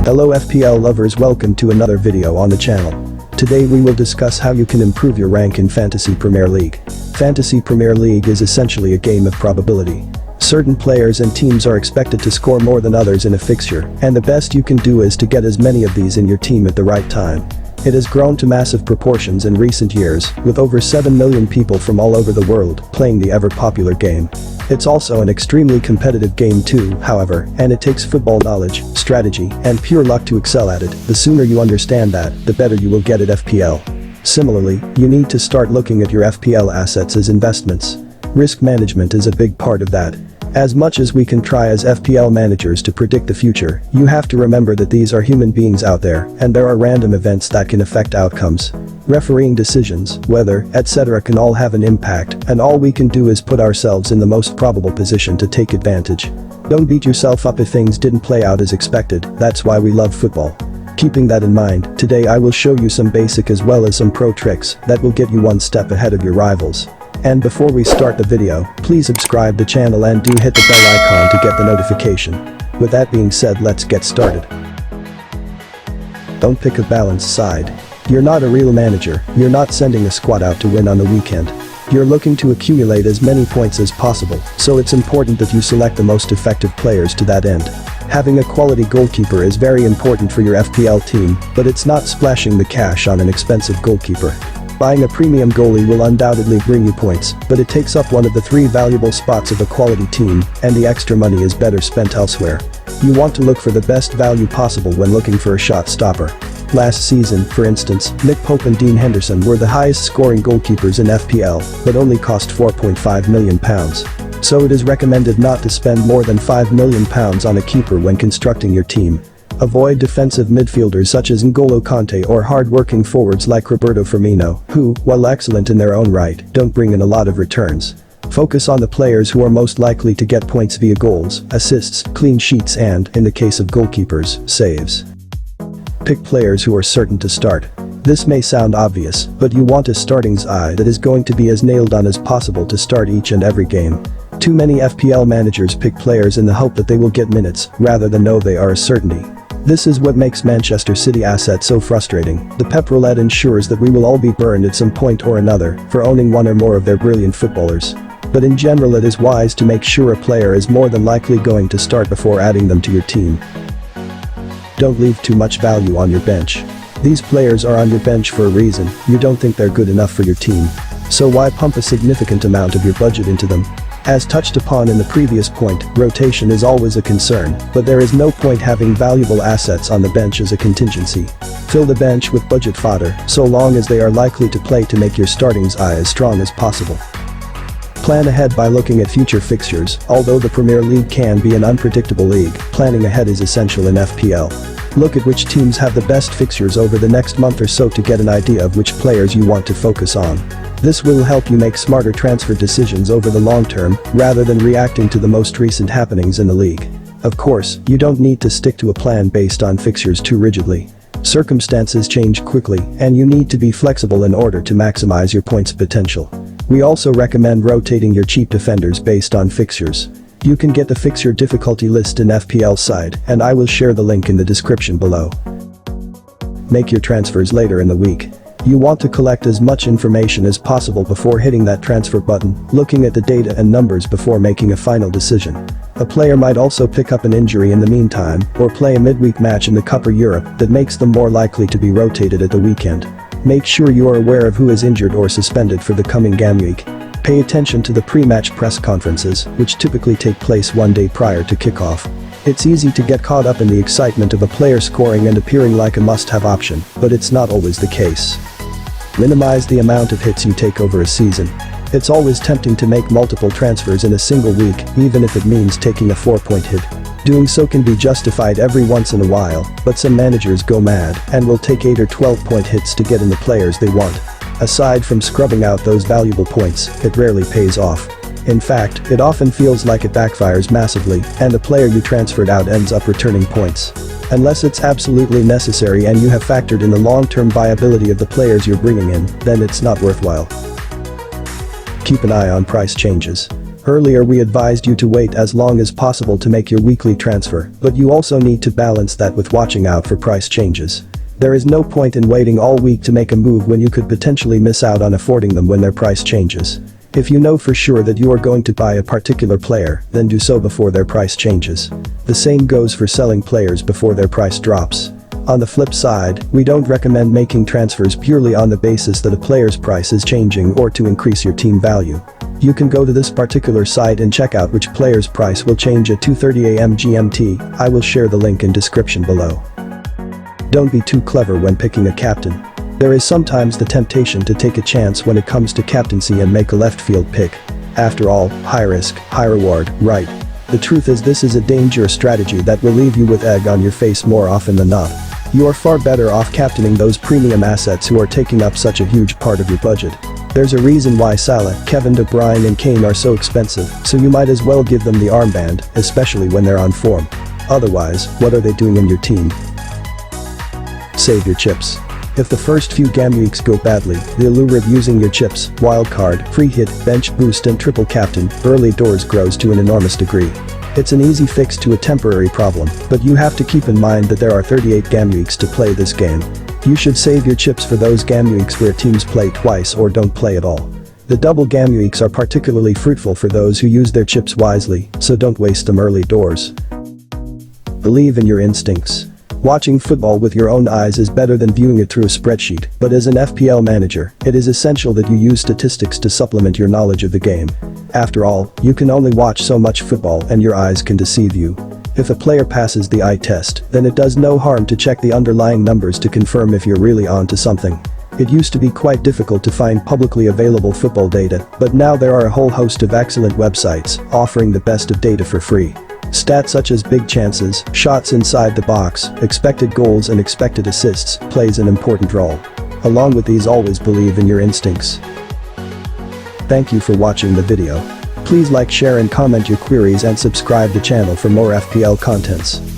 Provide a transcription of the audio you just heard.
Hello FPL lovers, welcome to another video on the channel. Today we will discuss how you can improve your rank in Fantasy Premier League. Fantasy Premier League is essentially a game of probability. Certain players and teams are expected to score more than others in a fixture, and the best you can do is to get as many of these in your team at the right time. It has grown to massive proportions in recent years, with over 7 million people from all over the world playing the ever-popular game. It's also an extremely competitive game too, however, and it takes football knowledge, strategy, and pure luck to excel at it. The sooner you understand that, the better you will get at FPL. Similarly, you need to start looking at your FPL assets as investments. Risk management is a big part of that. As much as we can try as FPL managers to predict the future, you have to remember that these are human beings out there, and there are random events that can affect outcomes. Refereeing decisions, weather, etc. can all have an impact, and all we can do is put ourselves in the most probable position to take advantage. Don't beat yourself up if things didn't play out as expected, that's why we love football. Keeping that in mind, today I will show you some basic as well as some pro tricks that will get you one step ahead of your rivals. And before we start the video, please subscribe the channel and do hit the bell icon to get the notification. With that being said, let's get started. Don't pick a balanced side. You're not a real manager, you're not sending a squad out to win on the weekend. You're looking to accumulate as many points as possible, so it's important that you select the most effective players to that end. Having a quality goalkeeper is very important for your FPL team, but it's not splashing the cash on an expensive goalkeeper. Buying a premium goalie will undoubtedly bring you points, but it takes up one of the 3 valuable spots of a quality team, and the extra money is better spent elsewhere. You want to look for the best value possible when looking for a shot stopper. Last season, for instance, Nick Pope and Dean Henderson were the highest scoring goalkeepers in FPL, but only cost £4.5 million. So it is recommended not to spend more than £5 million on a keeper when constructing your team. Avoid defensive midfielders such as N'Golo Kanté or hard-working forwards like Roberto Firmino, who, while excellent in their own right, don't bring in a lot of returns. Focus on the players who are most likely to get points via goals, assists, clean sheets and, in the case of goalkeepers, saves. Pick players who are certain to start. This may sound obvious, but you want a starting's eye that is going to be as nailed on as possible to start each and every game. Too many FPL managers pick players in the hope that they will get minutes, rather than know they are a certainty. This is what makes Manchester City assets so frustrating. The Pep roulette ensures that we will all be burned at some point or another for owning one or more of their brilliant footballers. But in general, it is wise to make sure a player is more than likely going to start before adding them to your team. Don't leave too much value on your bench. These players are on your bench for a reason. You don't think they're good enough for your team. So why pump a significant amount of your budget into them? As touched upon in the previous point, rotation is always a concern, but there is no point having valuable assets on the bench as a contingency. Fill the bench with budget fodder, so long as they are likely to play to make your starting's eye as strong as possible. Plan ahead by looking at future fixtures. Although the Premier League can be an unpredictable league, planning ahead is essential in FPL. Look at which teams have the best fixtures over the next month or so to get an idea of which players you want to focus on. This will help you make smarter transfer decisions over the long term, rather than reacting to the most recent happenings in the league. Of course, you don't need to stick to a plan based on fixtures too rigidly. Circumstances change quickly, and you need to be flexible in order to maximize your points potential. We also recommend rotating your cheap defenders based on fixtures. You can get the fixture difficulty list in FPL side, and I will share the link in the description below. Make your transfers later in the week. You want to collect as much information as possible before hitting that transfer button, looking at the data and numbers before making a final decision. A player might also pick up an injury in the meantime, or play a midweek match in the Cup or Europe that makes them more likely to be rotated at the weekend. Make sure you are aware of who is injured or suspended for the coming game week. Pay attention to the pre-match press conferences, which typically take place one day prior to kickoff. It's easy to get caught up in the excitement of a player scoring and appearing like a must-have option, but it's not always the case. Minimize the amount of hits you take over a season. It's always tempting to make multiple transfers in a single week, even if it means taking a 4-point hit. Doing so can be justified every once in a while, but some managers go mad and will take 8 or 12-point hits to get in the players they want. Aside from scrubbing out those valuable points, it rarely pays off. In fact, it often feels like it backfires massively, and the player you transferred out ends up returning points. Unless it's absolutely necessary and you have factored in the long-term viability of the players you're bringing in, then it's not worthwhile. Keep an eye on price changes. Earlier we advised you to wait as long as possible to make your weekly transfer, but you also need to balance that with watching out for price changes. There is no point in waiting all week to make a move when you could potentially miss out on affording them when their price changes. If you know for sure that you are going to buy a particular player, then do so before their price changes. The same goes for selling players before their price drops. On the flip side, we don't recommend making transfers purely on the basis that a player's price is changing or to increase your team value. You can go to this particular site and check out which player's price will change at 2:30 AM GMT. I will share the link in description below. Don't be too clever when picking a captain. There is sometimes the temptation to take a chance when it comes to captaincy and make a left field pick. After all, high risk, high reward, right? The truth is this is a dangerous strategy that will leave you with egg on your face more often than not. You are far better off captaining those premium assets who are taking up such a huge part of your budget. There's a reason why Salah, Kevin De Bruyne and Kane are so expensive, so you might as well give them the armband, especially when they're on form. Otherwise, what are they doing in your team? Save your chips. If the first few game weeks go badly, the allure of using your chips, wildcard, free hit, bench boost and triple captain, early doors grows to an enormous degree. It's an easy fix to a temporary problem, but you have to keep in mind that there are 38 game weeks to play this game. You should save your chips for those game weeks where teams play twice or don't play at all. The double game weeks are particularly fruitful for those who use their chips wisely, so don't waste them early doors. Believe in your instincts. Watching football with your own eyes is better than viewing it through a spreadsheet, but as an FPL manager, it is essential that you use statistics to supplement your knowledge of the game. After all, you can only watch so much football and your eyes can deceive you. If a player passes the eye test, then it does no harm to check the underlying numbers to confirm if you're really on to something. It used to be quite difficult to find publicly available football data, but now there are a whole host of excellent websites offering the best of data for free. Stats such as big chances, shots inside the box, expected goals and expected assists plays an important role. Along with these, always believe in your instincts. Thank you for watching the video. Please like, share and comment your queries and subscribe the channel for more FPL contents.